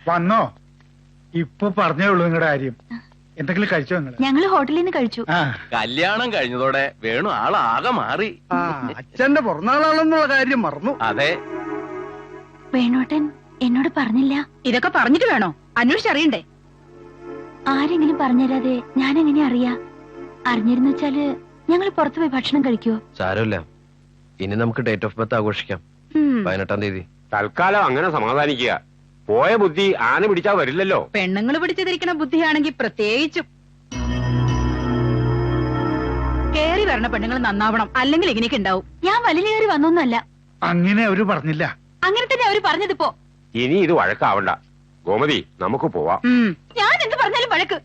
വന്നോ? ഇപ്പൊ പറഞ്ഞേ ഉള്ളൂ നിങ്ങളുടെ കാര്യം. എന്തെങ്കിലും കഴിച്ചോ നിങ്ങള്? ഞങ്ങള് ഹോട്ടലിൽ നിന്ന് കഴിച്ചു. കല്യാണം കഴിഞ്ഞതോടെ വേണു ആളാകെ മാറി. അച്ഛന്റെ പിറന്നാളാണെന്നുള്ള കാര്യം മറന്നു. അതെ, വേണോട്ടൻ എന്നോട് പറഞ്ഞില്ല. ഇതൊക്കെ പറഞ്ഞിട്ട് വേണോ അന്വേഷിച്ചറിയണ്ടേ? ആരെങ്കിലും പറഞ്ഞുതരാതെ ഞാൻ എങ്ങനെ അറിയാ? അറിഞ്ഞിരുന്നു വെച്ചാല് ഞങ്ങൾ പുറത്തു പോയി ഭക്ഷണം കഴിക്കുവോ? സാരമില്ല, ഇനി നമുക്ക് ഡേറ്റ് ഓഫ് ബർത്ത് ആഘോഷിക്കാം. 18-ാം തീയതി. തൽക്കാലം അങ്ങനെ സമാധാനിക്കുക. പോയ ബുദ്ധി ആന പിടിച്ചാ വരില്ലല്ലോ. പെണ്ണുങ്ങൾ പിടിച്ചിരിക്കണ ബുദ്ധിയാണെങ്കിൽ പ്രത്യേകിച്ചും. കേറി വരണ പെണ്ണുങ്ങൾ നന്നാവണം, അല്ലെങ്കിൽ ഇങ്ങനെയൊക്കെ ഉണ്ടാവും. ഞാൻ വലിയ കയറി വന്നൊന്നുമല്ല. അങ്ങനെ അവര് പറഞ്ഞില്ല. അങ്ങനെ തന്നെ അവര് പറഞ്ഞതിപ്പോ. ഇനി ഇത് വഴക്കാവണ്ട ഗോമതി, നമുക്ക് പോവാം. ഞാൻ എന്ത് പറഞ്ഞാലും വഴക്ക്.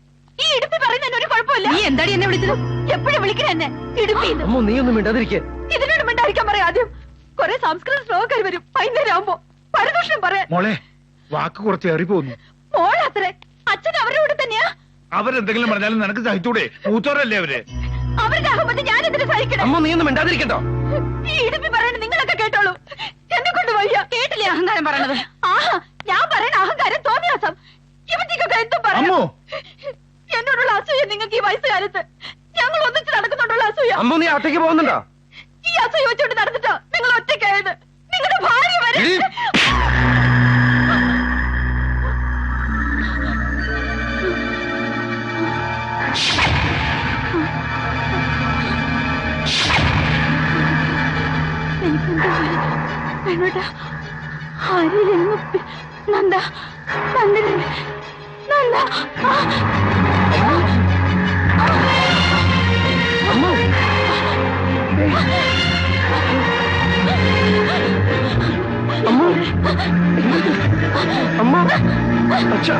ഈ ഇടുപ്പി പറയുന്നതിന് ഒരു കുഴപ്പമില്ല. നീ എന്താടി എന്നെ വിളിച്ചത്? എപ്പോഴും വിളിക്കണ എന്നെ ഇടുപ്പി. നീ ഒന്നും മിണ്ടാതിരിക്കേ. ഇതിനോട് മിണ്ടായിരിക്കാൻ പറയാം. ആദ്യം കുറെ സംസ്കൃത ശ്ലോകക്കാർ വരും വൈകുന്നേരം ആവുമ്പോ. പരദൂഷണം പറയാൻ. മോളെ, വാക്ക് കുറച്ച് ഏറി പോന്നു. മോളത്രേ അച്ഛൻ അവരുടെ കൂടെ തന്നെയാ. അവരെന്തെങ്കിലും പറഞ്ഞാലും നിനക്ക് സഹിച്ചൂടെ? മൂത്തോരല്ലേ അവര്. അവരുടെ അഹമ്മദ് ഞാൻ എന്തിനു സഹിക്കണം? നീ ഒന്നും മിണ്ടാതിരിക്കട്ടോ. ഈ ഇടുപ്പി പറയണ നിങ്ങളൊക്കെ കേട്ടോളൂ. എന്നെ കൊണ്ട് വയ്യ. കേട്ടില്ലേ അഹങ്കാരം പറയണത്? ആഹാ, ഞാൻ പറയണ അഹങ്കാരം തോന്നിയാസം. ഇവത്തിക്കൊക്കെ എന്തും പറയാം. എന്നോടുള്ള അസൂയ നിങ്ങൾക്ക് ഈ വയസ്സുകാലത്ത്. ഞങ്ങൾ ഒന്നിച്ച് നടക്കുന്നുണ്ടുള്ള അസൂയ. നീ ഒറ്റയ്ക്ക് പോകുന്നുണ്ടോ? ഈ അസൂയ വെച്ചോണ്ട് നടന്നിട്ടോ നിങ്ങൾ ഒറ്റയ്ക്കായത്? നിങ്ങളുടെ ഭാര്യ വരെ. വേണോട്ടാ, ആരിലെങ്ങും നന്ദ നന്ദ നന്ദ. അമ്മ, അച്ഛാ.